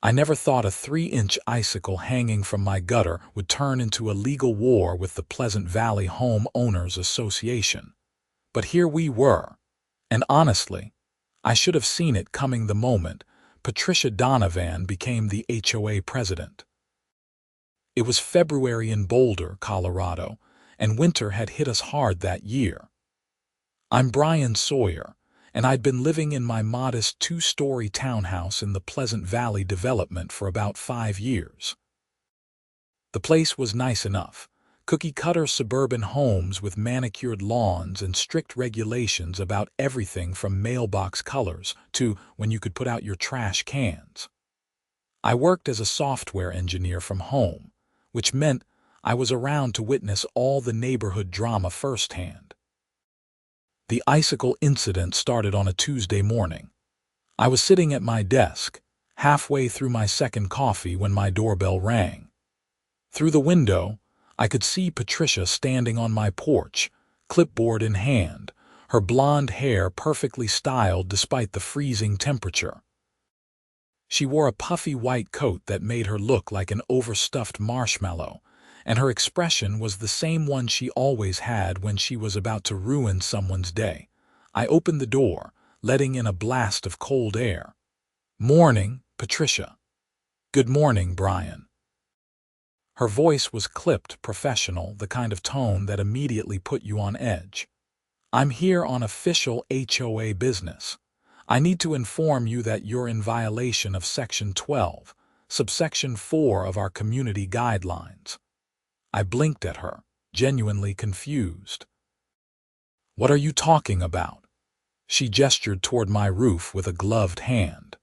I never thought a 3-inch icicle hanging from my gutter would turn into a legal war with the Pleasant Valley Home Owners Association. But here we were. And honestly, I should have seen it coming the moment Patricia Donovan became the HOA president. It was February in Boulder, Colorado, and winter had hit us hard that year. I'm Brian Sawyer, and I'd been living in my modest 2-story townhouse in the Pleasant Valley development for about 5 years. The place was nice enough, cookie-cutter suburban homes with manicured lawns and strict regulations about everything from mailbox colors to when you could put out your trash cans. I worked as a software engineer from home, which meant I was around to witness all the neighborhood drama firsthand. The icicle incident started on a Tuesday morning. I was sitting at my desk, halfway through my second coffee when my doorbell rang. Through the window, I could see Patricia standing on my porch, clipboard in hand, her blonde hair perfectly styled despite the freezing temperature. She wore a puffy white coat that made her look like an overstuffed marshmallow, and her expression was the same one she always had when she was about to ruin someone's day. I opened the door, letting in a blast of cold air. "Morning, Patricia." "Good morning, Brian." Her voice was clipped, professional, the kind of tone that immediately put you on edge. "I'm here on official HOA business. I need to inform you that you're in violation of Section 12, subsection 4 of our community guidelines." I blinked at her, genuinely confused. "What are you talking about?" She gestured toward my roof with a gloved hand.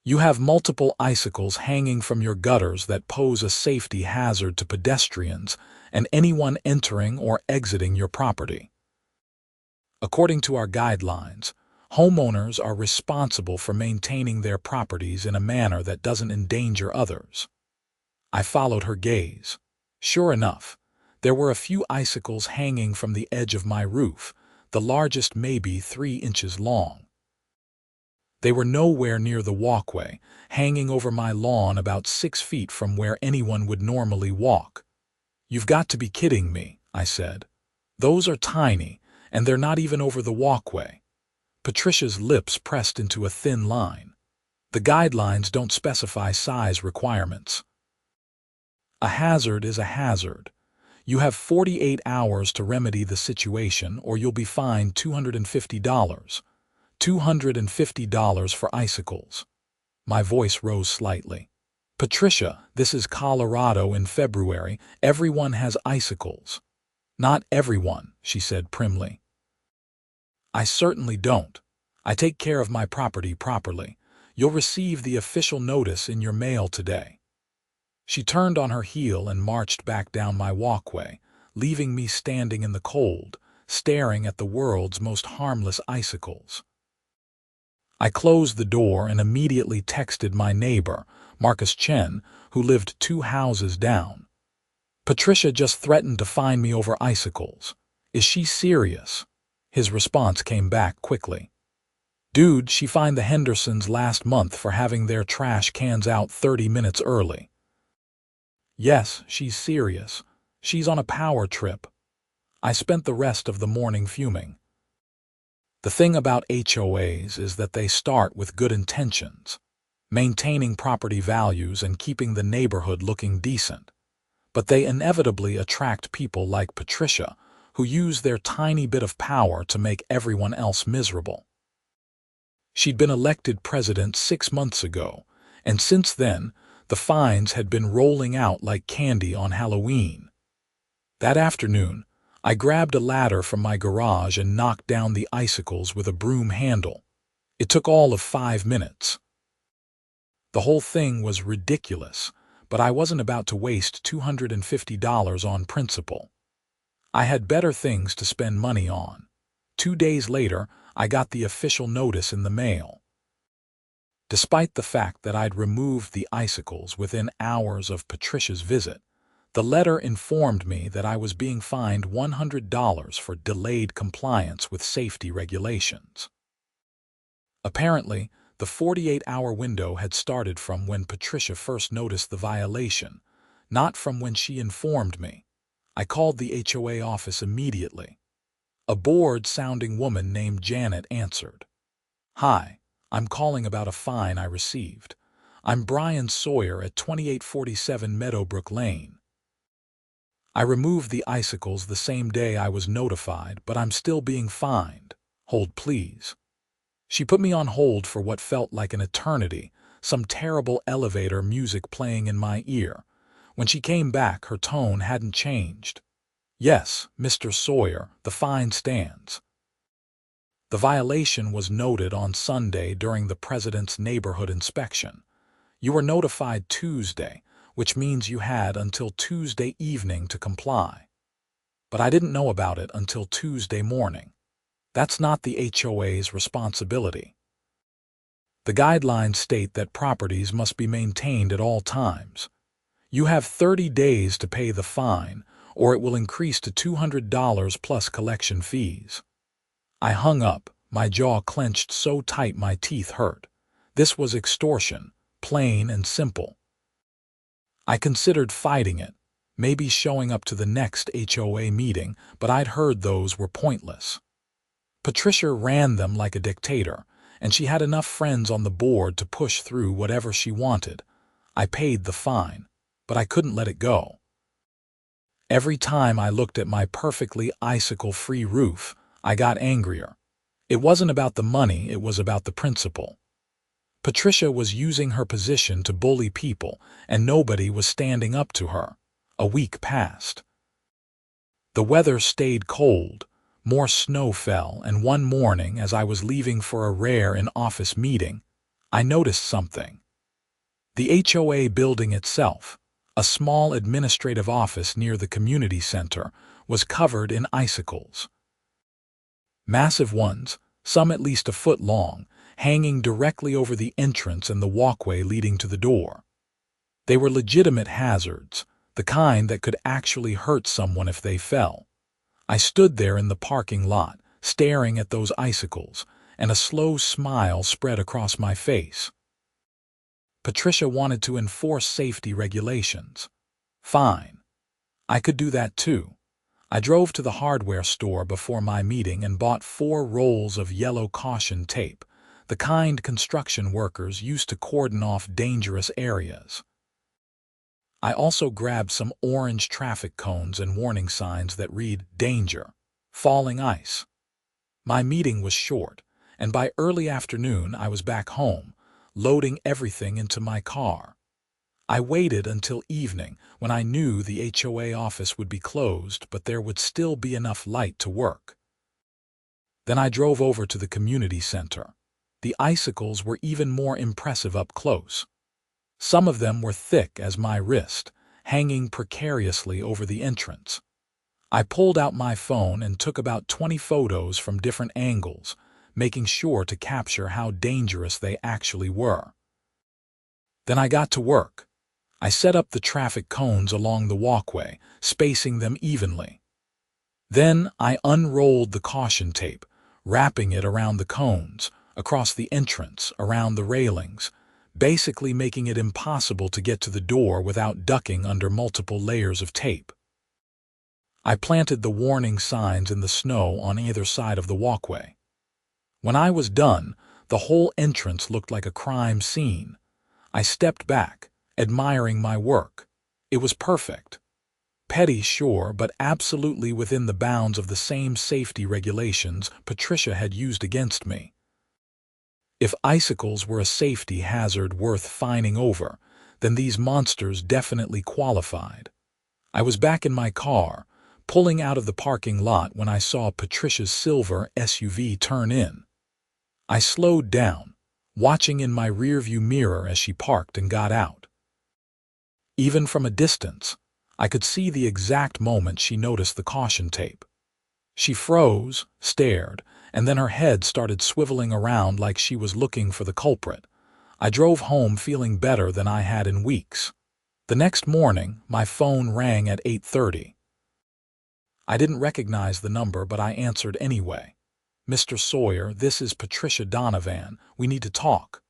"You have multiple icicles hanging from your gutters that pose a safety hazard to pedestrians and anyone entering or exiting your property. According to our guidelines, homeowners are responsible for maintaining their properties in a manner that doesn't endanger others." I followed her gaze. Sure enough, there were a few icicles hanging from the edge of my roof, the largest maybe 3 inches long. They were nowhere near the walkway, hanging over my lawn about 6 feet from where anyone would normally walk. "You've got to be kidding me," I said. "Those are tiny, and they're not even over the walkway." Patricia's lips pressed into a thin line. "The guidelines don't specify size requirements." "A hazard is a hazard. You have 48 hours to remedy the situation or you'll be fined $250. $250 for icicles." My voice rose slightly. "Patricia, this is Colorado in February. Everyone has icicles." "Not everyone," she said primly. "I certainly don't. I take care of my property properly. You'll receive the official notice in your mail today." She turned on her heel and marched back down my walkway, leaving me standing in the cold, staring at the world's most harmless icicles. I closed the door and immediately texted my neighbor, Marcus Chen, who lived 2 houses down. "Patricia just threatened to fine me over icicles. Is she serious?" His response came back quickly. "Dude, she fined the Hendersons last month for having their trash cans out 30 minutes early." "Yes, she's serious. She's on a power trip." I spent the rest of the morning fuming. The thing about HOAs is that they start with good intentions, maintaining property values and keeping the neighborhood looking decent. But they inevitably attract people like Patricia, who use their tiny bit of power to make everyone else miserable. She'd been elected president 6 months ago, and since then, the fines had been rolling out like candy on Halloween. That afternoon, I grabbed a ladder from my garage and knocked down the icicles with a broom handle. It took all of 5 minutes. The whole thing was ridiculous, but I wasn't about to waste $250 on principle. I had better things to spend money on. 2 days later, I got the official notice in the mail. Despite the fact that I'd removed the icicles within hours of Patricia's visit, the letter informed me that I was being fined $100 for delayed compliance with safety regulations. Apparently, The 48-hour window had started from when Patricia first noticed the violation, not from when she informed me. I called the HOA office immediately. A bored-sounding woman named Janet answered. "Hi, I'm calling about a fine I received. I'm Brian Sawyer at 2847 Meadowbrook Lane. I removed the icicles the same day I was notified, but I'm still being fined. Hold, please." She put me on hold for what felt like an eternity, some terrible elevator music playing in my ear. When she came back, her tone hadn't changed. "Yes, Mr. Sawyer, the fine stands. The violation was noted on Sunday during the President's neighborhood inspection. You were notified Tuesday, which means you had until Tuesday evening to comply. But I didn't know about it until Tuesday morning. That's not the HOA's responsibility. The guidelines state that properties must be maintained at all times. You have 30 days to pay the fine, or it will increase to $200 plus collection fees." I hung up, my jaw clenched so tight my teeth hurt. This was extortion, plain and simple. I considered fighting it, maybe showing up to the next HOA meeting, but I'd heard those were pointless. Patricia ran them like a dictator, and she had enough friends on the board to push through whatever she wanted. I paid the fine, but I couldn't let it go. Every time I looked at my perfectly icicle-free roof, I got angrier. It wasn't about the money, it was about the principle. Patricia was using her position to bully people, and nobody was standing up to her. A week passed. The weather stayed cold. More snow fell, and one morning, as I was leaving for a rare in-office meeting, I noticed something. The HOA building itself, a small administrative office near the community center, was covered in icicles. Massive ones, some at least a foot long, hanging directly over the entrance and the walkway leading to the door. They were legitimate hazards, the kind that could actually hurt someone if they fell. I stood there in the parking lot, staring at those icicles, and a slow smile spread across my face. Patricia wanted to enforce safety regulations. Fine. I could do that too. I drove to the hardware store before my meeting and bought 4 rolls of yellow caution tape, the kind construction workers use to cordon off dangerous areas. I also grabbed some orange traffic cones and warning signs that read, "Danger, falling ice." My meeting was short, and by early afternoon I was back home, loading everything into my car. I waited until evening, when I knew the HOA office would be closed, but there would still be enough light to work. Then I drove over to the community center. The icicles were even more impressive up close. Some of them were thick as my wrist, hanging precariously over the entrance. I pulled out my phone and took about 20 photos from different angles, making sure to capture how dangerous they actually were. Then I got to work. I set up the traffic cones along the walkway, spacing them evenly. Then I unrolled the caution tape, wrapping it around the cones, across the entrance, around the railings, basically making it impossible to get to the door without ducking under multiple layers of tape. I planted the warning signs in the snow on either side of the walkway. When I was done, the whole entrance looked like a crime scene. I stepped back, admiring my work. It was perfect. Petty, sure, but absolutely within the bounds of the same safety regulations Patricia had used against me. If icicles were a safety hazard worth fining over, then these monsters definitely qualified. I was back in my car, pulling out of the parking lot when I saw Patricia's silver SUV turn in. I slowed down, watching in my rearview mirror as she parked and got out. Even from a distance, I could see the exact moment she noticed the caution tape. She froze, stared, and then her head started swiveling around like she was looking for the culprit. I drove home feeling better than I had in weeks. The next morning, my phone rang at 8:30. I didn't recognize the number, but I answered anyway. "Mr. Sawyer, this is Patricia Donovan. We need to talk."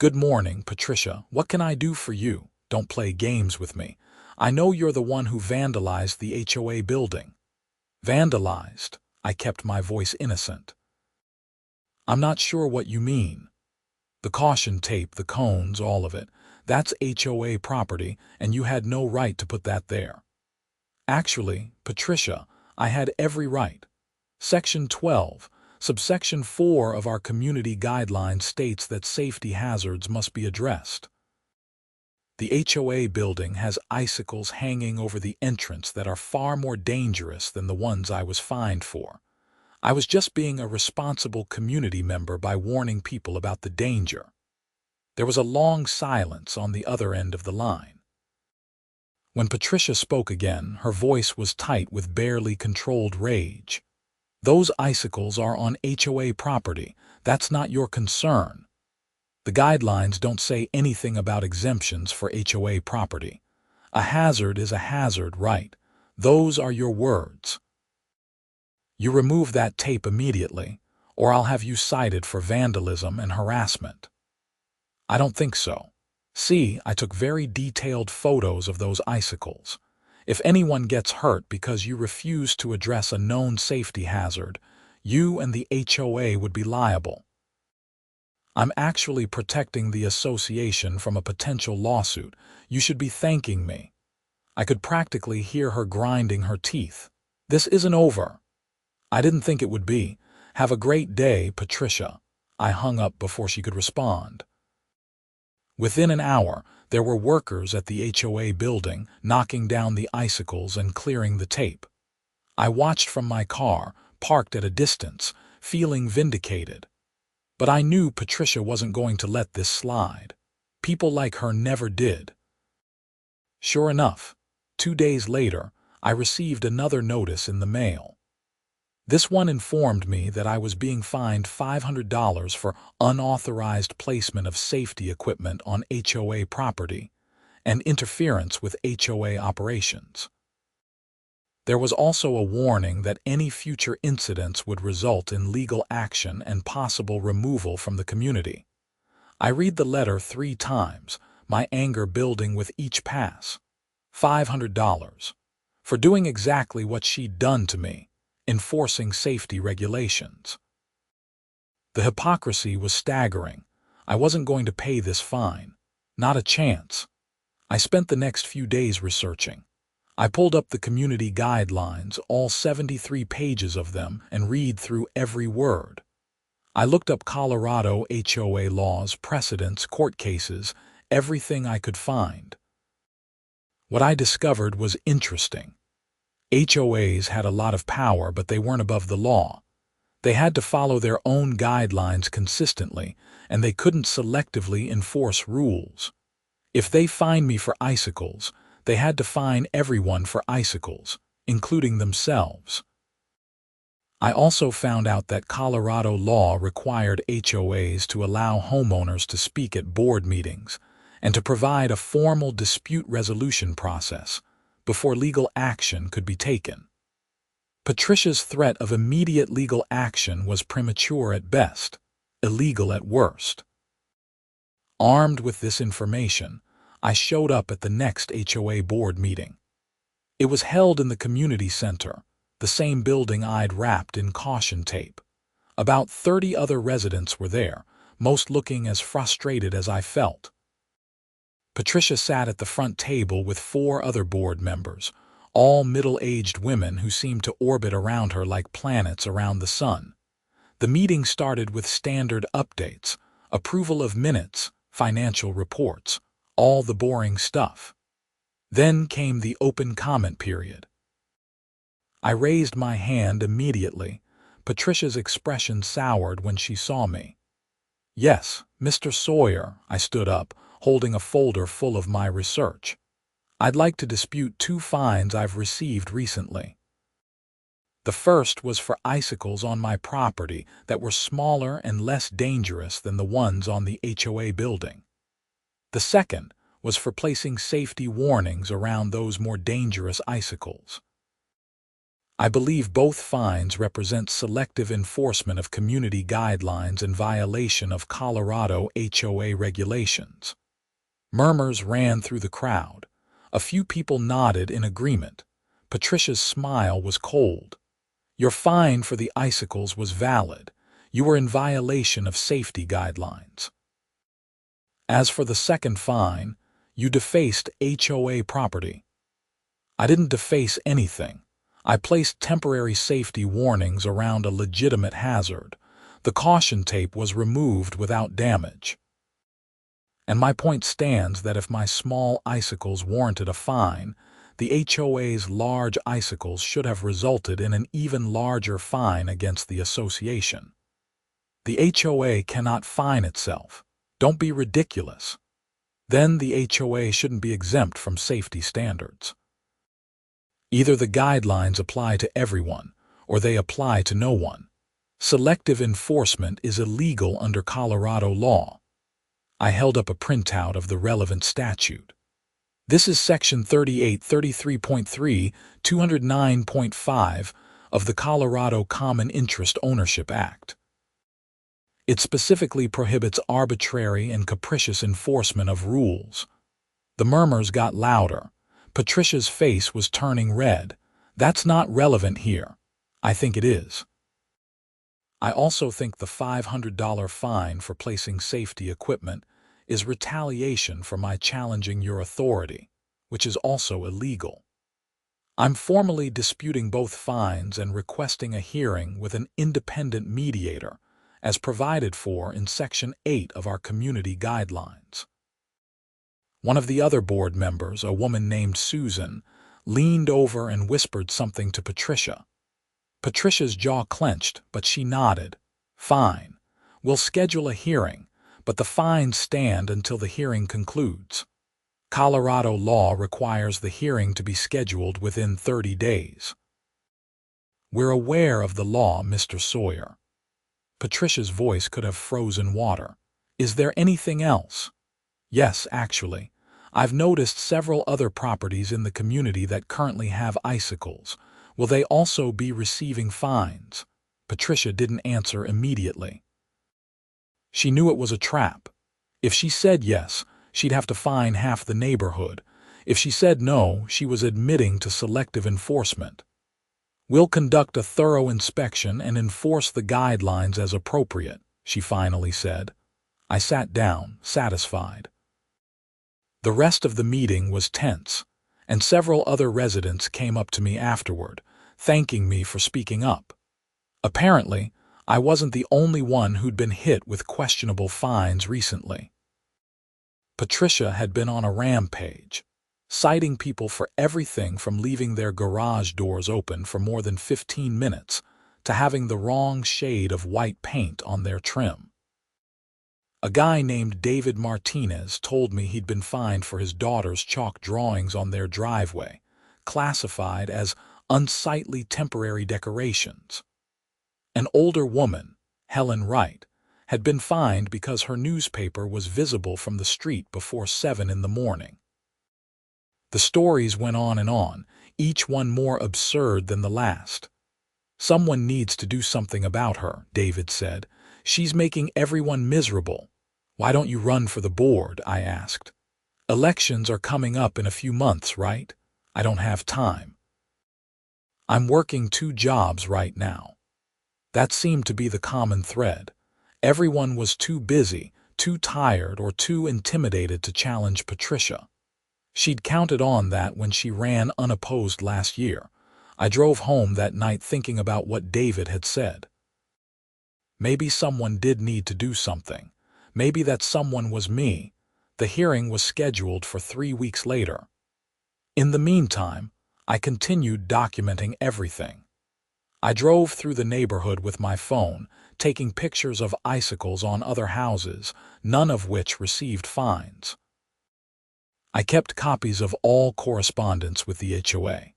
Good morning, Patricia. What can I do for you? Don't play games with me. I know you're the one who vandalized the HOA building. Vandalized? I kept my voice innocent. I'm not sure what you mean. The caution tape, the cones, all of it. That's HOA property, and you had no right to put that there. Actually, Patricia, I had every right. Section 12, subsection 4 of our community guidelines states that safety hazards must be addressed. The HOA building has icicles hanging over the entrance that are far more dangerous than the ones I was fined for. I was just being a responsible community member by warning people about the danger. There was a long silence on the other end of the line. When Patricia spoke again, her voice was tight with barely controlled rage. Those icicles are on HOA property. That's not your concern. The guidelines don't say anything about exemptions for HOA property. A hazard is a hazard, right? Those are your words. You remove that tape immediately, or I'll have you cited for vandalism and harassment. I don't think so. See, I took very detailed photos of those icicles. If anyone gets hurt because you refuse to address a known safety hazard, you and the HOA would be liable. I'm actually protecting the association from a potential lawsuit. You should be thanking me. I could practically hear her grinding her teeth. This isn't over. I didn't think it would be. Have a great day, Patricia. I hung up before she could respond. Within an hour, there were workers at the HOA building knocking down the icicles and clearing the tape. I watched from my car, parked at a distance, feeling vindicated. But I knew Patricia wasn't going to let this slide. People like her never did. Sure enough, 2 days later, I received another notice in the mail. This one informed me that I was being fined $500 for unauthorized placement of safety equipment on HOA property and interference with HOA operations. There was also a warning that any future incidents would result in legal action and possible removal from the community. I read the letter 3 times, my anger building with each pass. $500 for doing exactly what she'd done to me, enforcing safety regulations. The hypocrisy was staggering. I wasn't going to pay this fine. Not a chance. I spent the next few days researching. I pulled up the community guidelines, all 73 pages of them, and read through every word. I looked up Colorado HOA laws, precedents, court cases, everything I could find. What I discovered was interesting. HOAs had a lot of power, but they weren't above the law. They had to follow their own guidelines consistently, and they couldn't selectively enforce rules. If they fined me for icicles, they had to fine everyone for icicles, including themselves. I also found out that Colorado law required HOAs to allow homeowners to speak at board meetings and to provide a formal dispute resolution process before legal action could be taken. Patricia's threat of immediate legal action was premature at best, illegal at worst. Armed with this information, I showed up at the next HOA board meeting. It was held in the community center, the same building I'd wrapped in caution tape. About 30 other residents were there, most looking as frustrated as I felt. Patricia sat at the front table with 4 other board members, all middle-aged women who seemed to orbit around her like planets around the sun. The meeting started with standard updates, approval of minutes, financial reports, all the boring stuff. Then came the open comment period. I raised my hand immediately. Patricia's expression soured when she saw me. Yes, Mr. Sawyer, I stood up, holding a folder full of my research. I'd like to dispute 2 fines I've received recently. The first was for icicles on my property that were smaller and less dangerous than the ones on the HOA building. The second was for placing safety warnings around those more dangerous icicles. I believe both fines represent selective enforcement of community guidelines in violation of Colorado HOA regulations. Murmurs ran through the crowd. A few people nodded in agreement. Patricia's smile was cold. Your fine for the icicles was valid. You were in violation of safety guidelines. As for the second fine, you defaced HOA property. I didn't deface anything. I placed temporary safety warnings around a legitimate hazard. The caution tape was removed without damage. And my point stands that if my small icicles warranted a fine, the HOA's large icicles should have resulted in an even larger fine against the association. The HOA cannot fine itself. Don't be ridiculous. Then the HOA shouldn't be exempt from safety standards. Either the guidelines apply to everyone, or they apply to no one. Selective enforcement is illegal under Colorado law. I held up a printout of the relevant statute. This is Section 3833.3, 209.5 of the Colorado Common Interest Ownership Act. It specifically prohibits arbitrary and capricious enforcement of rules. The murmurs got louder. Patricia's face was turning red. That's not relevant here. I think it is. I also think the $500 fine for placing safety equipment is retaliation for my challenging your authority, which is also illegal. I'm formally disputing both fines and requesting a hearing with an independent mediator, as provided for in Section 8 of our community guidelines. One of the other board members, a woman named Susan, leaned over and whispered something to Patricia. Patricia's jaw clenched, but she nodded. Fine. We'll schedule a hearing, but the fines stand until the hearing concludes. Colorado law requires the hearing to be scheduled within 30 days. We're aware of the law, Mr. Sawyer. Patricia's voice could have frozen water. Is there anything else? Yes, actually. I've noticed several other properties in the community that currently have icicles. Will they also be receiving fines? Patricia didn't answer immediately. She knew it was a trap. If she said yes, she'd have to fine half the neighborhood. If she said no, she was admitting to selective enforcement. We'll conduct a thorough inspection and enforce the guidelines as appropriate, she finally said. I sat down, satisfied. The rest of the meeting was tense, and several other residents came up to me afterward, thanking me for speaking up. Apparently, I wasn't the only one who'd been hit with questionable fines recently. Patricia had been on a rampage, citing people for everything from leaving their garage doors open for more than 15 minutes to having the wrong shade of white paint on their trim. A guy named David Martinez told me he'd been fined for his daughter's chalk drawings on their driveway, classified as unsightly temporary decorations. An older woman, Helen Wright, had been fined because her newspaper was visible from the street before 7 in the morning. The stories went on, each one more absurd than the last. Someone needs to do something about her, David said. She's making everyone miserable. Why don't you run for the board? I asked. Elections are coming up in a few months, right? I don't have time. I'm working 2 jobs right now. That seemed to be the common thread. Everyone was too busy, too tired, or too intimidated to challenge Patricia. She'd counted on that when she ran unopposed last year. I drove home that night thinking about what David had said. Maybe someone did need to do something. Maybe that someone was me. The hearing was scheduled for 3 weeks later. In the meantime, I continued documenting everything. I drove through the neighborhood with my phone, taking pictures of icicles on other houses, none of which received fines. I kept copies of all correspondence with the HOA.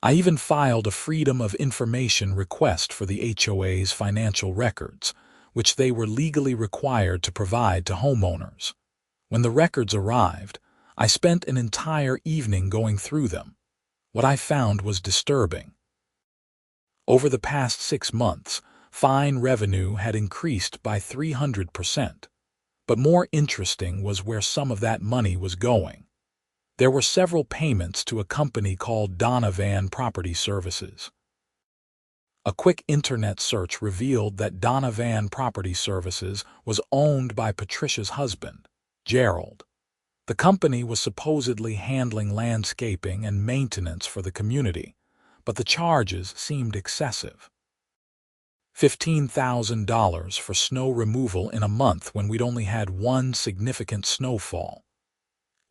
I even filed a Freedom of Information request for the HOA's financial records, which they were legally required to provide to homeowners. When the records arrived, I spent an entire evening going through them. What I found was disturbing. Over the past 6 months, fine revenue had increased by 300%. But more interesting was where some of that money was going. There were several payments to a company called Donovan Property Services. A quick internet search revealed that Donovan Property Services was owned by Patricia's husband, Gerald. The company was supposedly handling landscaping and maintenance for the community, but the charges seemed excessive. $15,000 for snow removal in a month when we'd only had one significant snowfall.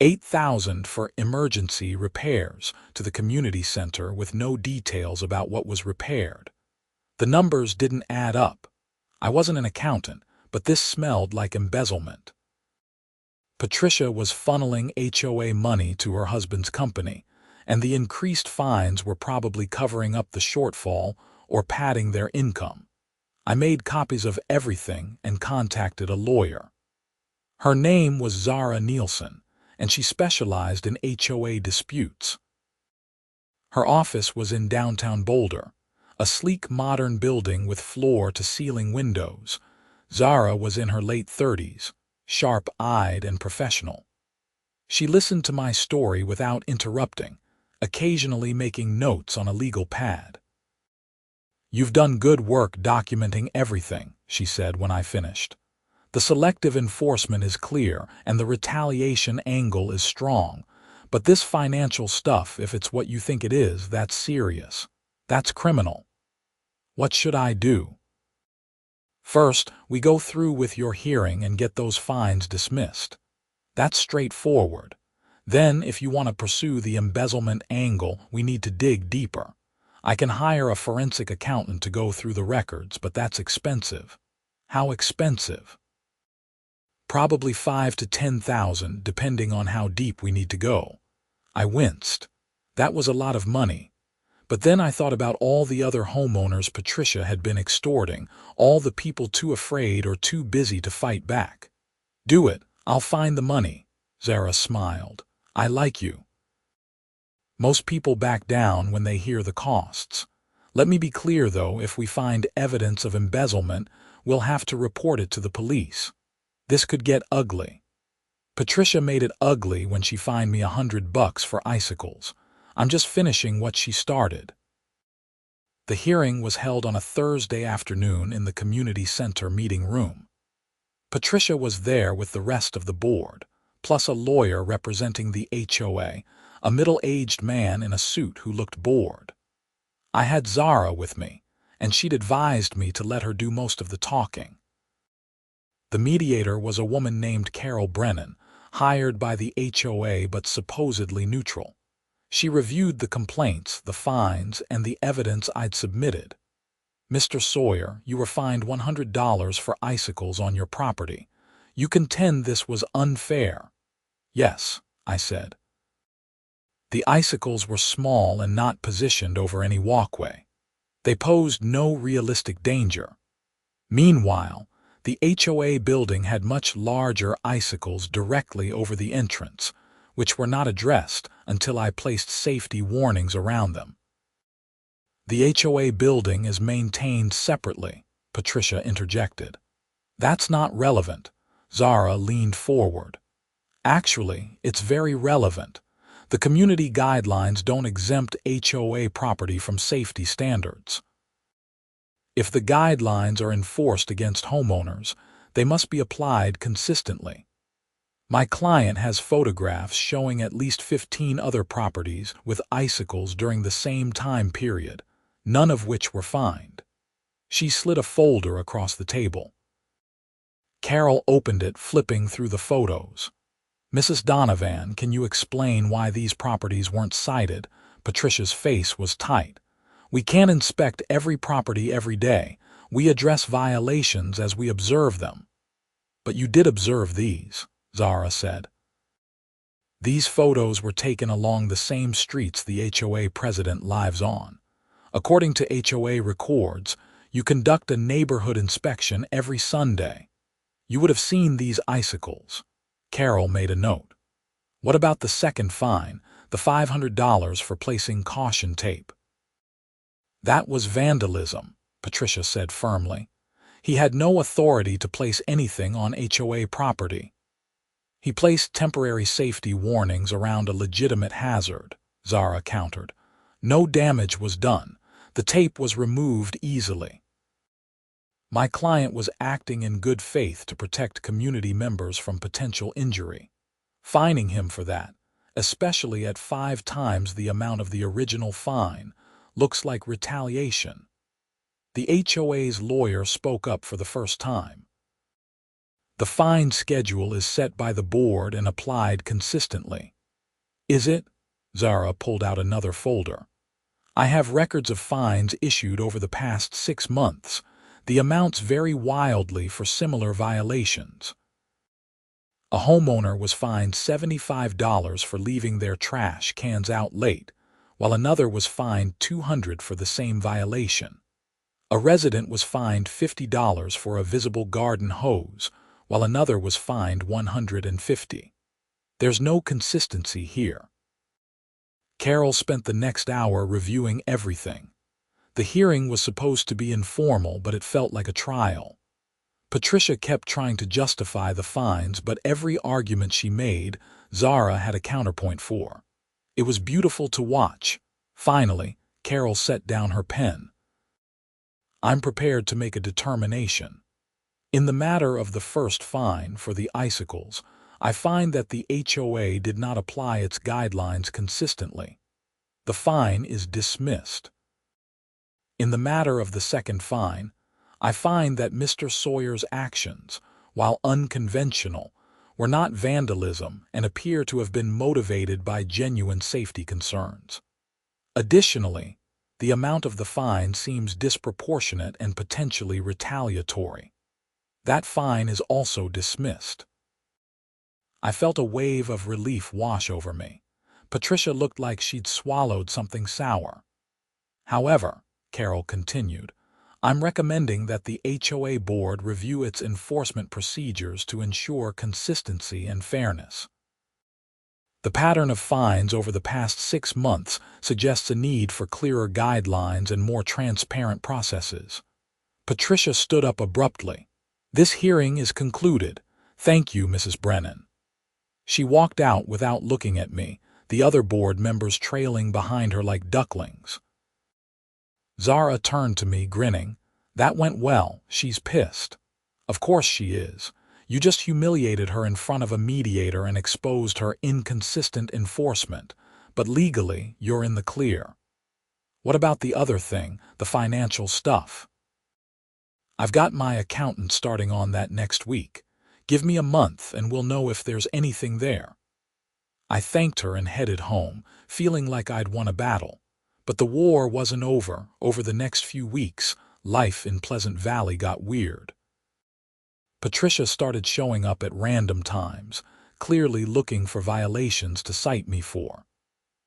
$8,000 for emergency repairs to the community center with no details about what was repaired. The numbers didn't add up. I wasn't an accountant, but this smelled like embezzlement. Patricia was funneling HOA money to her husband's company, and the increased fines were probably covering up the shortfall or padding their income. I made copies of everything and contacted a lawyer. Her name was Zara Nielsen, and she specialized in HOA disputes. Her office was in downtown Boulder, a sleek modern building with floor-to-ceiling windows. Zara was in her late 30s, sharp-eyed and professional. She listened to my story without interrupting, occasionally making notes on a legal pad. "You've done good work documenting everything," she said when I finished. "The selective enforcement is clear and the retaliation angle is strong, but this financial stuff, if it's what you think it is, that's serious. That's criminal. What should I do?" "First, we go through with your hearing and get those fines dismissed. That's straightforward. Then, if you want to pursue the embezzlement angle, we need to dig deeper. I can hire a forensic accountant to go through the records, but that's expensive." "How expensive?" "Probably $5,000 to $10,000, depending on how deep we need to go." I winced. That was a lot of money. But then I thought about all the other homeowners Patricia had been extorting, all the people too afraid or too busy to fight back. "Do it. I'll find the money." Zara smiled. "I like you." Most people back down when they hear the costs. Let me be clear, though, if we find evidence of embezzlement, we'll have to report it to the police. This could get ugly. Patricia made it ugly when she fined me $100 for icicles. I'm just finishing what she started. The hearing was held on a Thursday afternoon in the community center meeting room. Patricia was there with the rest of the board, plus a lawyer representing the HOA, a middle-aged man in a suit who looked bored. I had Zara with me, and she'd advised me to let her do most of the talking. The mediator was a woman named Carol Brennan, hired by the HOA but supposedly neutral. She reviewed the complaints, the fines, and the evidence I'd submitted. "Mr. Sawyer, you were fined $100 for icicles on your property. You contend this was unfair?" "Yes," I said. "The icicles were small and not positioned over any walkway. They posed no realistic danger. Meanwhile, the HOA building had much larger icicles directly over the entrance, which were not addressed until I placed safety warnings around them." "The HOA building is maintained separately," Patricia interjected. "That's not relevant." Zara leaned forward. "Actually, it's very relevant. The community guidelines don't exempt HOA property from safety standards. If the guidelines are enforced against homeowners, they must be applied consistently. My client has photographs showing at least 15 other properties with icicles during the same time period, none of which were fined." She slid a folder across the table. Carol opened it, flipping through the photos. "Mrs. Donovan, can you explain why these properties weren't cited?" Patricia's face was tight. "We can't inspect every property every day. We address violations as we observe them." "But you did observe these," Zara said. "These photos were taken along the same streets the HOA president lives on. According to HOA records, you conduct a neighborhood inspection every Sunday. You would have seen these icicles." Carol made a note. "What about the second fine, the $500 for placing caution tape?" That was vandalism, Patricia said firmly. He had no authority to place anything on HOA property. He placed temporary safety warnings around a legitimate hazard, Zara countered. No damage was done. The tape was removed easily. My client was acting in good faith to protect community members from potential injury. Fining him for that, especially at 5 times the amount of the original fine, looks like retaliation. The HOA's lawyer spoke up for the first time. The fine schedule is set by the board and applied consistently. Is it? Zara pulled out another folder. I have records of fines issued over the past 6 months. The amounts vary wildly for similar violations. A homeowner was fined $75 for leaving their trash cans out late, while another was fined $200 for the same violation. A resident was fined $50 for a visible garden hose, while another was fined $150. There's no consistency here. Carol spent the next hour reviewing everything. The hearing was supposed to be informal, but it felt like a trial. Patricia kept trying to justify the fines, but every argument she made, Zara had a counterpoint for. It was beautiful to watch. Finally, Carol set down her pen. I'm prepared to make a determination. In the matter of the first fine for the Icicles, I find that the HOA did not apply its guidelines consistently. The fine is dismissed. In the matter of the second fine, I find that Mr. Sawyer's actions, while unconventional, were not vandalism and appear to have been motivated by genuine safety concerns. Additionally, the amount of the fine seems disproportionate and potentially retaliatory. That fine is also dismissed. I felt a wave of relief wash over me. Patricia looked like she'd swallowed something sour. However, Carol continued, I'm recommending that the HOA board review its enforcement procedures to ensure consistency and fairness. The pattern of fines over the past 6 months suggests a need for clearer guidelines and more transparent processes. Patricia stood up abruptly. This hearing is concluded. Thank you, Mrs. Brennan. She walked out without looking at me, the other board members trailing behind her like ducklings. Zara turned to me, grinning. That went well. She's pissed. Of course she is. You just humiliated her in front of a mediator and exposed her inconsistent enforcement, but legally you're in the clear. What about the other thing, the financial stuff? I've got my accountant starting on that next week. Give me a month and we'll know if there's anything there. I thanked her and headed home, feeling like I'd won a battle. But the war wasn't over. Over the next few weeks, life in Pleasant Valley got weird. Patricia started showing up at random times, clearly looking for violations to cite me for.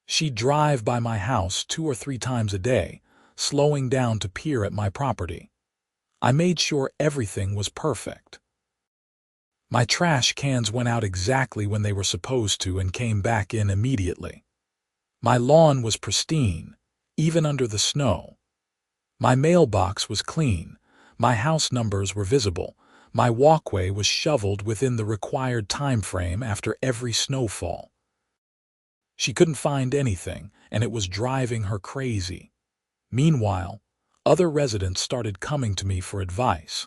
She'd drive by my house 2 or 3 times a day, slowing down to peer at my property. I made sure everything was perfect. My trash cans went out exactly when they were supposed to and came back in immediately. My lawn was pristine, even under the snow. My mailbox was clean. My house numbers were visible. My walkway was shoveled within the required time frame after every snowfall. She couldn't find anything, and it was driving her crazy. Meanwhile, other residents started coming to me for advice.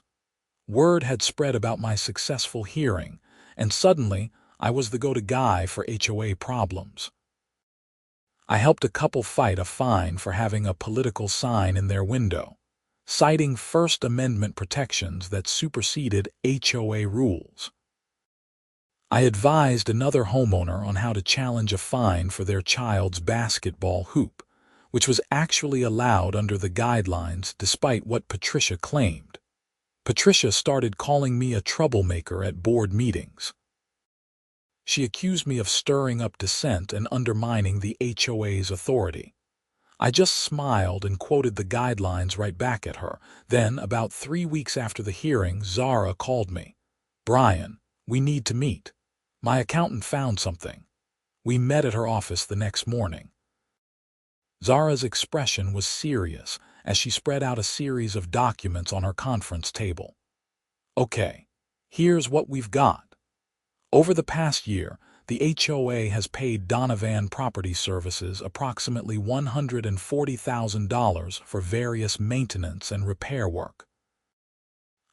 Word had spread about my successful hearing, and suddenly I was the go-to guy for HOA problems. I helped a couple fight a fine for having a political sign in their window, citing First Amendment protections that superseded HOA rules. I advised another homeowner on how to challenge a fine for their child's basketball hoop, which was actually allowed under the guidelines despite what Patricia claimed. Patricia started calling me a troublemaker at board meetings. She accused me of stirring up dissent and undermining the HOA's authority. I just smiled and quoted the guidelines right back at her. Then, about 3 weeks after the hearing, Zara called me. Brian, we need to meet. My accountant found something. We met at her office the next morning. Zara's expression was serious, as she spread out a series of documents on her conference table. Okay, here's what we've got. Over the past year, the HOA has paid Donovan Property Services approximately $140,000 for various maintenance and repair work.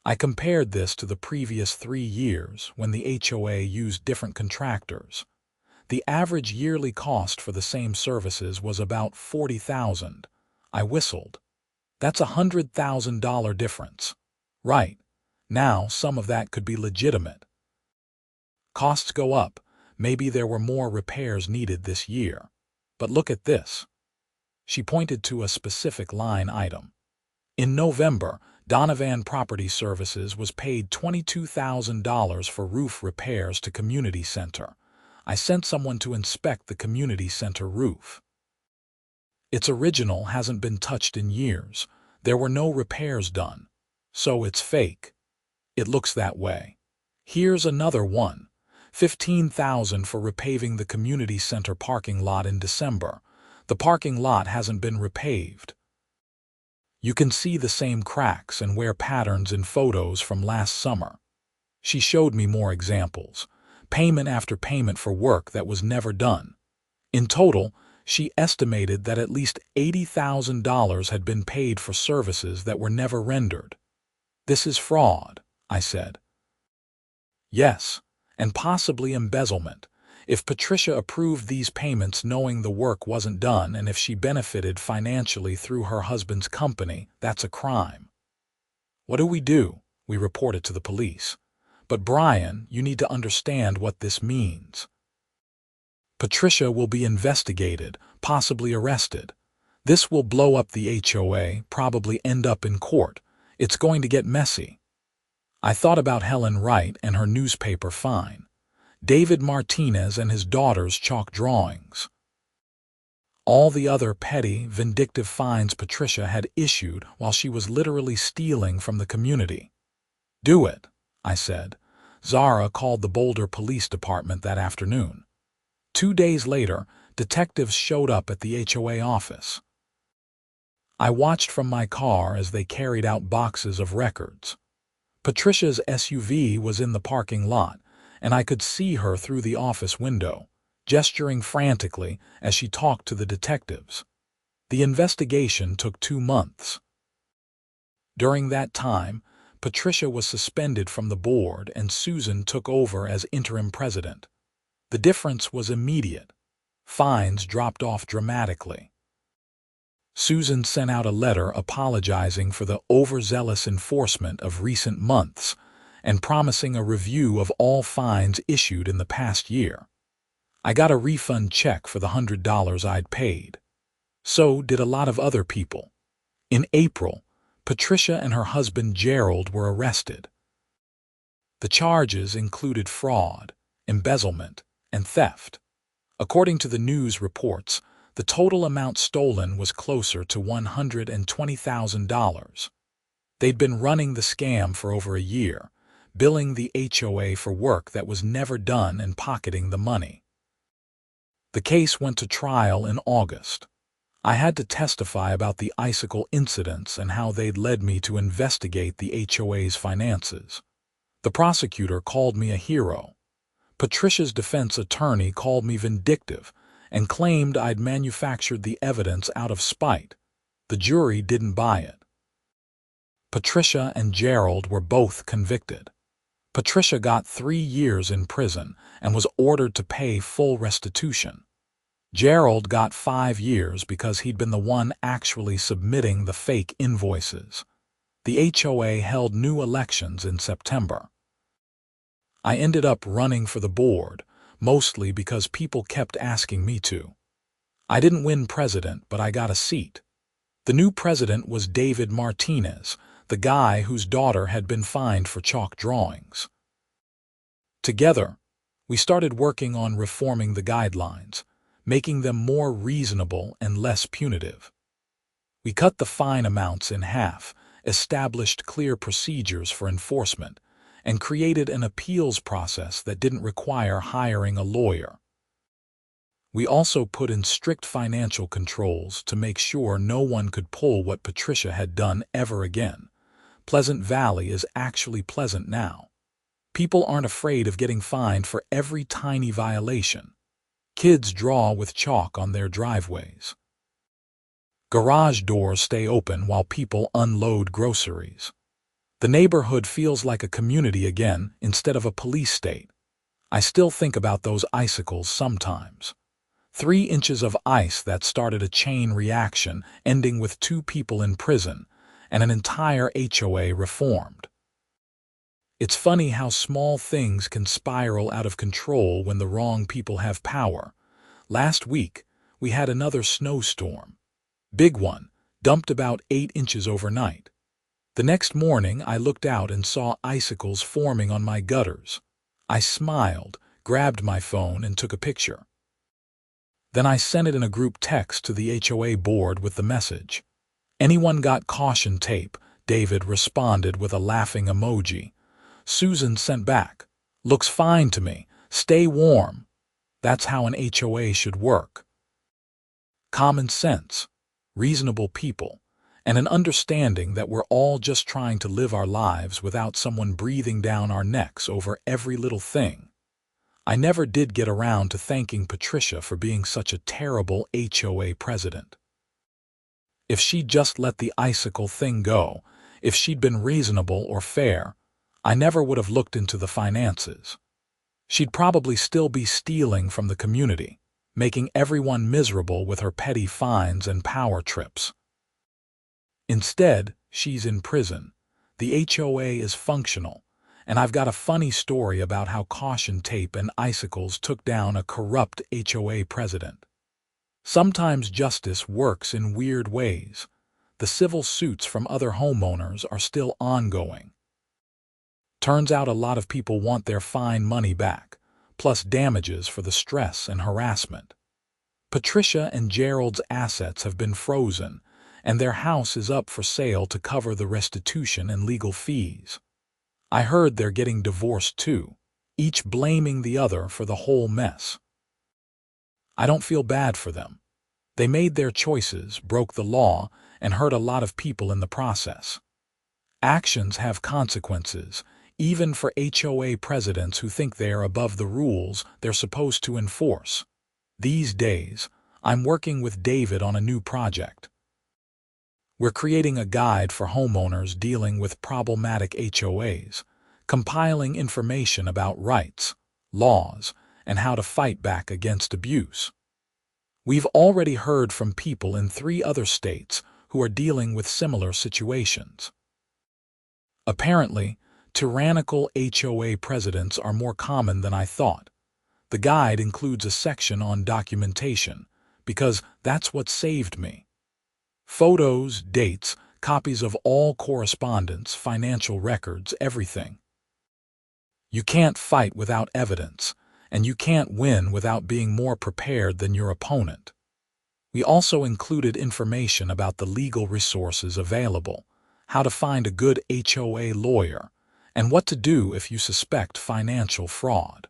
I compared this to the previous 3 years when the HOA used different contractors. The average yearly cost for the same services was about $40,000. I whistled. That's a $100,000 difference. Right. Now some of that could be legitimate. Costs go up. Maybe there were more repairs needed this year. But look at this. She pointed to a specific line item. In November, Donovan Property Services was paid $22,000 for roof repairs to community center. I sent someone to inspect the community center roof. Its original hasn't been touched in years. There were no repairs done. So it's fake. It looks that way. Here's another one. $15,000 for repaving the community center parking lot in December. The parking lot hasn't been repaved. You can see the same cracks and wear patterns in photos from last summer. She showed me more examples. Payment after payment for work that was never done. In total, she estimated that at least $80,000 had been paid for services that were never rendered. This is fraud, I said. Yes, and possibly embezzlement. If Patricia approved these payments knowing the work wasn't done and if she benefited financially through her husband's company, that's a crime. What do? We reported to the police. But Brian, you need to understand what this means. Patricia will be investigated, possibly arrested. This will blow up the HOA, probably end up in court. It's going to get messy. I thought about Helen Wright and her newspaper fine. David Martinez and his daughter's chalk drawings. All the other petty, vindictive fines Patricia had issued while she was literally stealing from the community. Do it, I said. Zara called the Boulder Police Department that afternoon. 2 days later, detectives showed up at the HOA office. I watched from my car as they carried out boxes of records. Patricia's SUV was in the parking lot, and I could see her through the office window, gesturing frantically as she talked to the detectives. The investigation took 2 months. During that time, Patricia was suspended from the board and Susan took over as interim president. The difference was immediate. Fines dropped off dramatically. Susan sent out a letter apologizing for the overzealous enforcement of recent months and promising a review of all fines issued in the past year. I got a refund check for the $100 I'd paid. So did a lot of other people. In April, Patricia and her husband Gerald were arrested. The charges included fraud, embezzlement, and theft. According to the news reports, the total amount stolen was closer to $120,000. They'd been running the scam for over a year, billing the HOA for work that was never done and pocketing the money. The case went to trial in August. I had to testify about the Icicle incidents and how they'd led me to investigate the HOA's finances. The prosecutor called me a hero. Patricia's defense attorney called me vindictive and claimed I'd manufactured the evidence out of spite. The jury didn't buy it. Patricia and Gerald were both convicted. Patricia got 3 years in prison and was ordered to pay full restitution. Gerald got 5 years because he'd been the one actually submitting the fake invoices. The HOA held new elections in September. I ended up running for the board, mostly because people kept asking me to. I didn't win president, but I got a seat. The new president was David Martinez, the guy whose daughter had been fined for chalk drawings. Together, we started working on reforming the guidelines, making them more reasonable and less punitive. We cut the fine amounts in half, established clear procedures for enforcement, and created an appeals process that didn't require hiring a lawyer. We also put in strict financial controls to make sure no one could pull what Patricia had done ever again. Pleasant Valley is actually pleasant now. People aren't afraid of getting fined for every tiny violation. Kids draw with chalk on their driveways. Garage doors stay open while people unload groceries. The neighborhood feels like a community again instead of a police state. I still think about those icicles sometimes. 3 inches of ice that started a chain reaction ending with 2 people in prison and an entire HOA reformed. It's funny how small things can spiral out of control when the wrong people have power. Last week, we had another snowstorm. Big one, dumped about 8 inches overnight. The next morning, I looked out and saw icicles forming on my gutters. I smiled, grabbed my phone, and took a picture. Then I sent it in a group text to the HOA board with the message. "Anyone got caution tape?" David responded with a laughing emoji. Susan sent back, "Looks fine to me. Stay warm." That's how an HOA should work. Common sense, reasonable people, and an understanding that we're all just trying to live our lives without someone breathing down our necks over every little thing. I never did get around to thanking Patricia for being such a terrible HOA president. If she'd just let the icicle thing go, if she'd been reasonable or fair, I never would have looked into the finances. She'd probably still be stealing from the community, making everyone miserable with her petty fines and power trips. Instead, she's in prison. The HOA is functional, and I've got a funny story about how caution tape and icicles took down a corrupt HOA president. Sometimes justice works in weird ways. The civil suits from other homeowners are still ongoing. Turns out a lot of people want their fine money back, plus damages for the stress and harassment. Patricia and Gerald's assets have been frozen, and their house is up for sale to cover the restitution and legal fees. I heard they're getting divorced too, each blaming the other for the whole mess. I don't feel bad for them. They made their choices, broke the law, and hurt a lot of people in the process. Actions have consequences, even for HOA presidents who think they are above the rules they're supposed to enforce. These days, I'm working with David on a new project. We're creating a guide for homeowners dealing with problematic HOAs, compiling information about rights, laws, and how to fight back against abuse. We've already heard from people in 3 other states who are dealing with similar situations. Apparently, tyrannical HOA presidents are more common than I thought. The guide includes a section on documentation, because that's what saved me. Photos, dates, copies of all correspondence, financial records, everything. You can't fight without evidence, and you can't win without being more prepared than your opponent. We also included information about the legal resources available, how to find a good HOA lawyer, and what to do if you suspect financial fraud.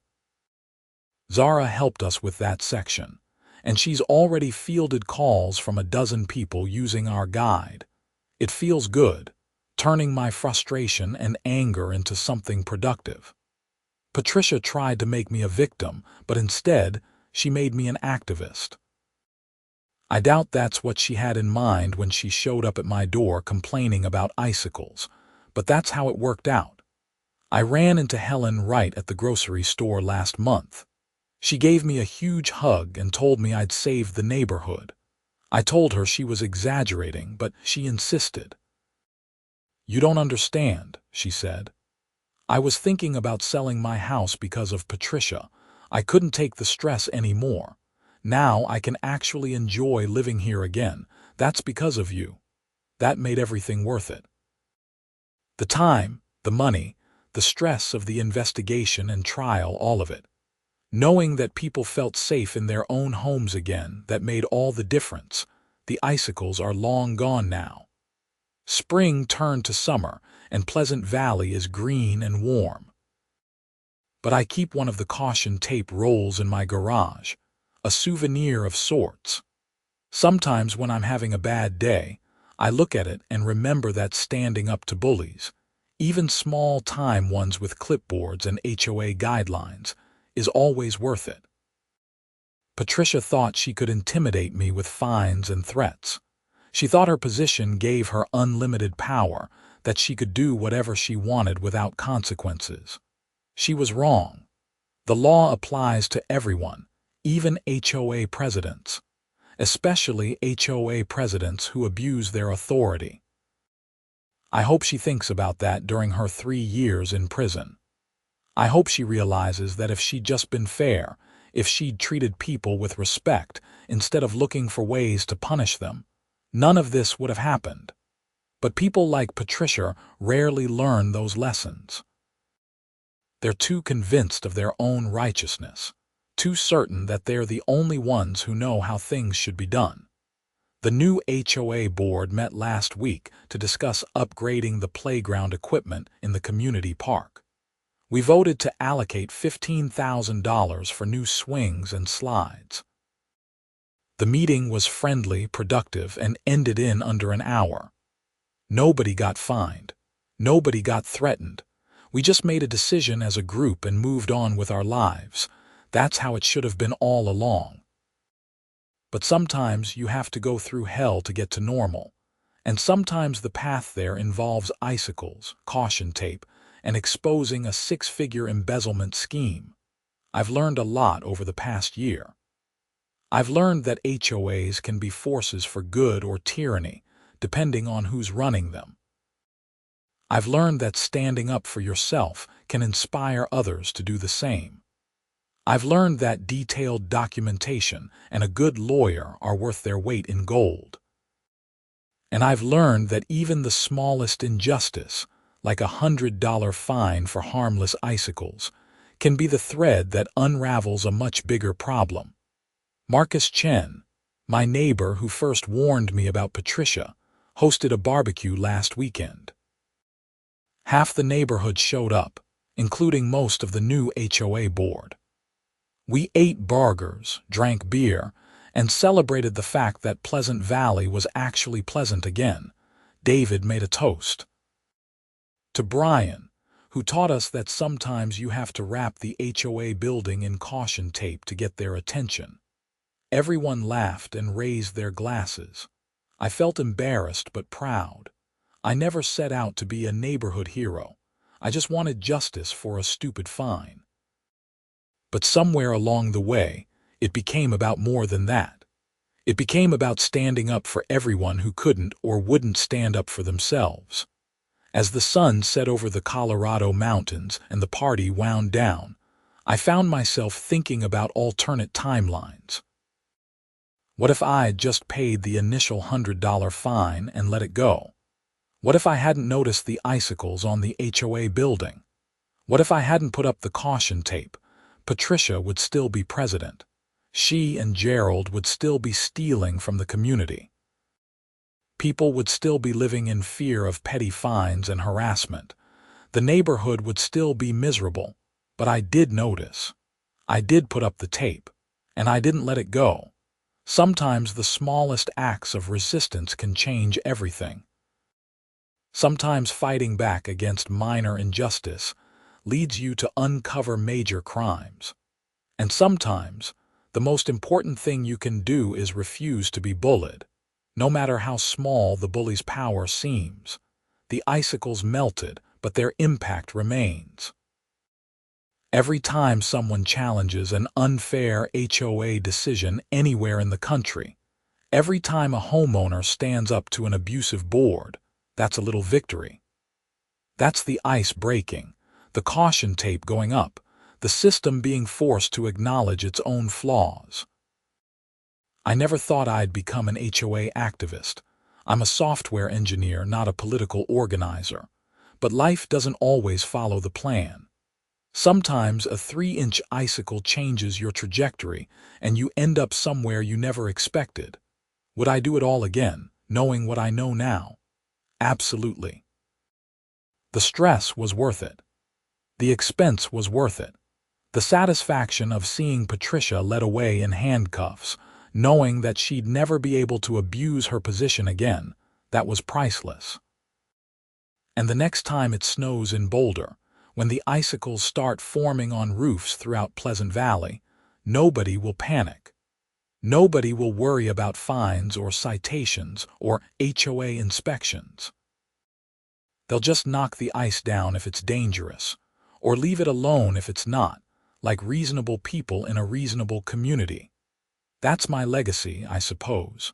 Zara helped us with that section, and she's already fielded calls from a dozen people using our guide. It feels good, turning my frustration and anger into something productive. Patricia tried to make me a victim, but instead, she made me an activist. I doubt that's what she had in mind when she showed up at my door complaining about icicles, but that's how it worked out. I ran into Helen right at the grocery store last month. She gave me a huge hug and told me I'd saved the neighborhood. I told her she was exaggerating, but she insisted. "You don't understand," she said. "I was thinking about selling my house because of Patricia. I couldn't take the stress anymore. Now I can actually enjoy living here again. That's because of you. That made everything worth it. The time, the money, the stress of the investigation and trial, all of it. Knowing that people felt safe in their own homes again, that made all the difference. The icicles are long gone now. Spring turned to summer, and Pleasant Valley is green and warm. But I keep one of the caution tape rolls in my garage. a souvenir of sorts. Sometimes when I'm having a bad day, I look at it and remember that standing up to bullies, even small-time ones with clipboards and HOA guidelines, is always worth it. Patricia thought she could intimidate me with fines and threats. She thought her position gave her unlimited power, that she could do whatever she wanted without consequences. She was wrong. The law applies to everyone, even HOA presidents, especially HOA presidents who abuse their authority. I hope she thinks about that during her 3 years in prison. I hope she realizes that if she'd just been fair, if she'd treated people with respect instead of looking for ways to punish them, none of this would have happened. But people like Patricia rarely learn those lessons. They're too convinced of their own righteousness, too certain that they're the only ones who know how things should be done. The new HOA board met last week to discuss upgrading the playground equipment in the community park. We voted to allocate $15,000 for new swings and slides. The meeting was friendly, productive, and ended in under an hour. Nobody got fined. Nobody got threatened. We just made a decision as a group and moved on with our lives. That's how it should have been all along. But sometimes you have to go through hell to get to normal. And sometimes the path there involves icicles, caution tape, and exposing a 6-figure embezzlement scheme. I've learned a lot over the past year. I've learned that HOAs can be forces for good or tyranny, depending on who's running them. I've learned that standing up for yourself can inspire others to do the same. I've learned that detailed documentation and a good lawyer are worth their weight in gold. And I've learned that even the smallest injustice, like a $100 fine for harmless icicles, can be the thread that unravels a much bigger problem. Marcus Chen, my neighbor who first warned me about Patricia, hosted a barbecue last weekend. Half the neighborhood showed up, including most of the new HOA board. We ate burgers, drank beer, and celebrated the fact that Pleasant Valley was actually pleasant again. David made a toast. To Brian, who taught us that sometimes you have to wrap the HOA building in caution tape to get their attention. Everyone laughed and raised their glasses. I felt embarrassed but proud. I never set out to be a neighborhood hero. I just wanted justice for a stupid fine. But somewhere along the way, it became about more than that. It became about standing up for everyone who couldn't or wouldn't stand up for themselves. As the sun set over the Colorado mountains and the party wound down, I found myself thinking about alternate timelines. What if I'd just paid the initial $100 fine and let it go? What if I hadn't noticed the icicles on the HOA building? What if I hadn't put up the caution tape? Patricia would still be president. She and Gerald would still be stealing from the community. People would still be living in fear of petty fines and harassment. The neighborhood would still be miserable, but I did notice. I did put up the tape, and I didn't let it go. Sometimes the smallest acts of resistance can change everything. Sometimes fighting back against minor injustice leads you to uncover major crimes. And sometimes, the most important thing you can do is refuse to be bullied. No matter how small the bully's power seems, the icicles melted, but their impact remains. Every time someone challenges an unfair HOA decision anywhere in the country, every time a homeowner stands up to an abusive board, that's a little victory. That's the ice breaking, the caution tape going up, the system being forced to acknowledge its own flaws. I never thought I'd become an HOA activist. I'm a software engineer, not a political organizer. But life doesn't always follow the plan. Sometimes a 3-inch icicle changes your trajectory, and you end up somewhere you never expected. Would I do it all again, knowing what I know now? Absolutely. The stress was worth it. The expense was worth it. The satisfaction of seeing Patricia led away in handcuffs, knowing that she'd never be able to abuse her position again, that was priceless. And the next time it snows in Boulder, when the icicles start forming on roofs throughout Pleasant Valley, nobody will panic. Nobody will worry about fines or citations or HOA inspections. They'll just knock the ice down if it's dangerous, or leave it alone if it's not, like reasonable people in a reasonable community. That's my legacy, I suppose.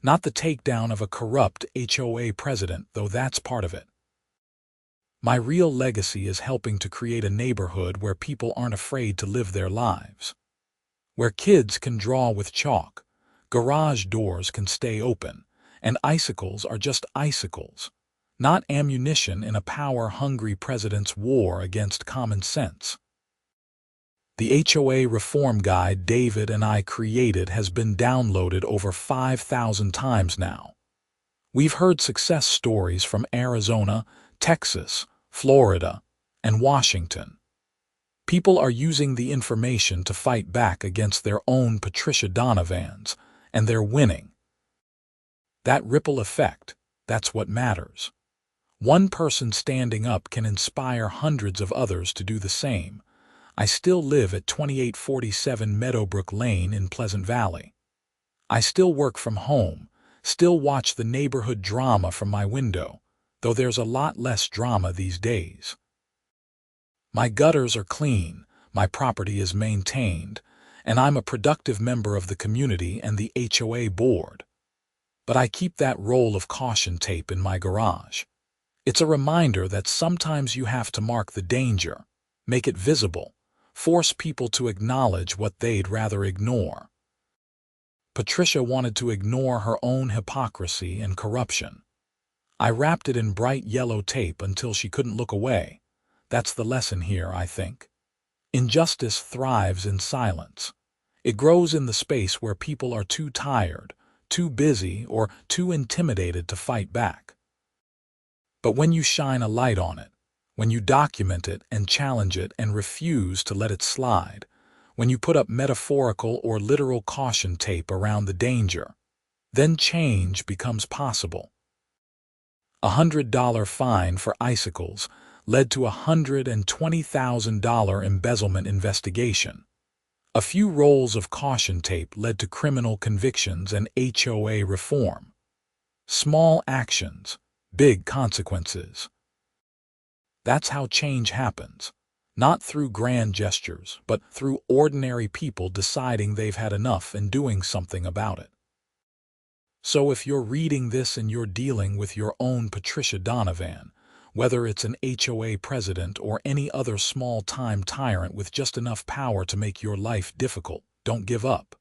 Not the takedown of a corrupt HOA president, though that's part of it. My real legacy is helping to create a neighborhood where people aren't afraid to live their lives. Where kids can draw with chalk, garage doors can stay open, and icicles are just icicles, not ammunition in a power-hungry president's war against common sense. The HOA reform guide David and I created has been downloaded over 5,000 times now. We've heard success stories from Arizona, Texas, Florida, and Washington. People are using the information to fight back against their own Patricia Donovans, and they're winning. That ripple effect, that's what matters. One person standing up can inspire hundreds of others to do the same. I still live at 2847 Meadowbrook Lane in Pleasant Valley. I still work from home, still watch the neighborhood drama from my window, though there's a lot less drama these days. My gutters are clean, my property is maintained, and I'm a productive member of the community and the HOA board. But I keep that roll of caution tape in my garage. It's a reminder that sometimes you have to mark the danger, make it visible, force people to acknowledge what they'd rather ignore. Patricia wanted to ignore her own hypocrisy and corruption. I wrapped it in bright yellow tape until she couldn't look away. That's the lesson here, I think. Injustice thrives in silence. It grows in the space where people are too tired, too busy, or too intimidated to fight back. But when you shine a light on it, when you document it and challenge it and refuse to let it slide, when you put up metaphorical or literal caution tape around the danger, then change becomes possible. A $100 fine for icicles led to a $120,000 embezzlement investigation. A few rolls of caution tape led to criminal convictions and HOA reform. Small actions, big consequences. That's how change happens, not through grand gestures, but through ordinary people deciding they've had enough and doing something about it. So if you're reading this and you're dealing with your own Patricia Donovan, whether it's an HOA president or any other small-time tyrant with just enough power to make your life difficult, don't give up.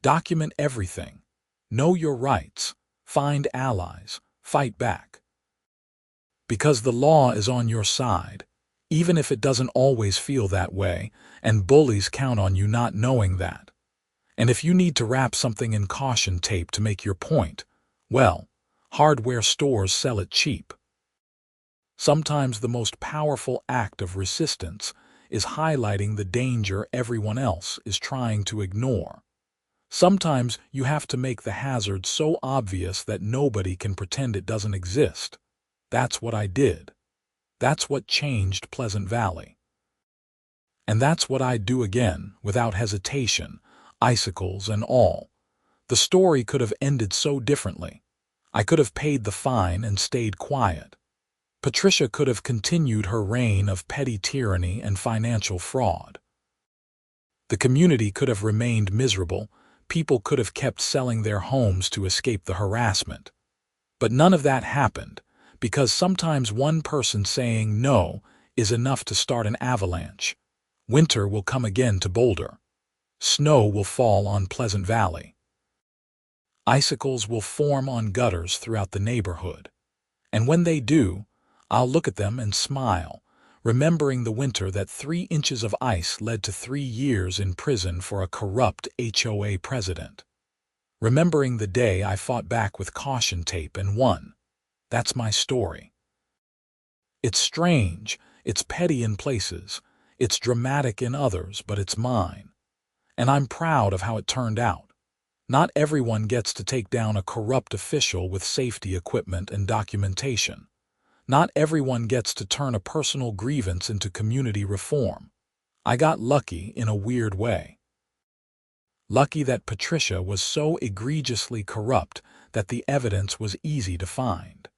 Document everything. Know your rights. Find allies. Fight back. Because the law is on your side, even if it doesn't always feel that way, and bullies count on you not knowing that. And if you need to wrap something in caution tape to make your point, well, hardware stores sell it cheap. Sometimes the most powerful act of resistance is highlighting the danger everyone else is trying to ignore. Sometimes you have to make the hazard so obvious that nobody can pretend it doesn't exist. That's what I did. That's what changed Pleasant Valley. And that's what I'd do again, without hesitation, icicles and all. The story could have ended so differently. I could have paid the fine and stayed quiet. Patricia could have continued her reign of petty tyranny and financial fraud. The community could have remained miserable. People could have kept selling their homes to escape the harassment. But none of that happened, because sometimes one person saying no is enough to start an avalanche. Winter will come again to Boulder. Snow will fall on Pleasant Valley. Icicles will form on gutters throughout the neighborhood. And when they do, I'll look at them and smile, remembering the winter that 3 inches of ice led to 3 years in prison for a corrupt HOA president. Remembering the day I fought back with caution tape and won. That's my story. It's strange, it's petty in places, It's dramatic in others, but it's mine. And I'm proud of how it turned out. Not everyone gets to take down a corrupt official with safety equipment and documentation. Not everyone gets to turn a personal grievance into community reform. I got lucky in a weird way. Lucky that Patricia was so egregiously corrupt that the evidence was easy to find.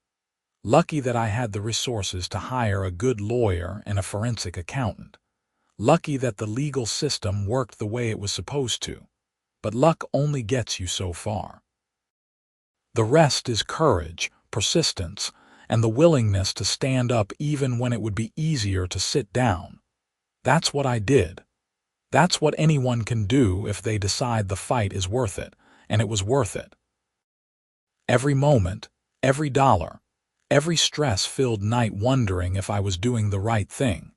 Lucky that I had the resources to hire a good lawyer and a forensic accountant. Lucky that the legal system worked the way it was supposed to. But luck only gets you so far. The rest is courage, persistence, and the willingness to stand up even when it would be easier to sit down. That's what I did. That's what anyone can do if they decide the fight is worth it, and it was worth it. Every moment, every dollar, every stress-filled night wondering if I was doing the right thing.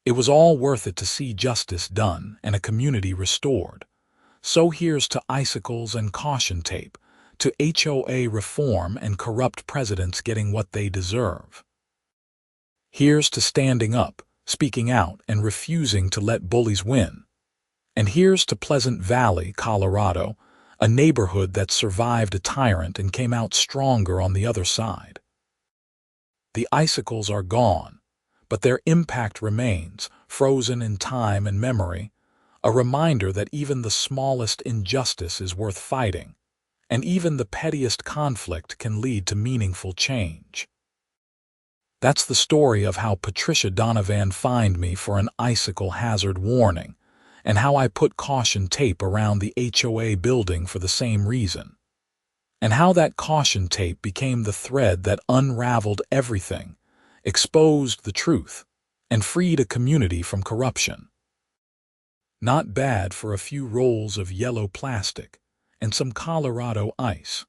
It was all worth it to see justice done and a community restored. So here's to icicles and caution tape, to HOA reform and corrupt presidents getting what they deserve. Here's to standing up, speaking out, and refusing to let bullies win. And here's to Pleasant Valley, Colorado, a neighborhood that survived a tyrant and came out stronger on the other side. The icicles are gone, but their impact remains, frozen in time and memory, a reminder that even the smallest injustice is worth fighting, and even the pettiest conflict can lead to meaningful change. That's the story of how Patricia Donovan fined me for an icicle hazard warning, and how I put caution tape around the HOA building for the same reason, and how that caution tape became the thread that unraveled everything, exposed the truth, and freed a community from corruption. Not bad for a few rolls of yellow plastic and some Colorado ice.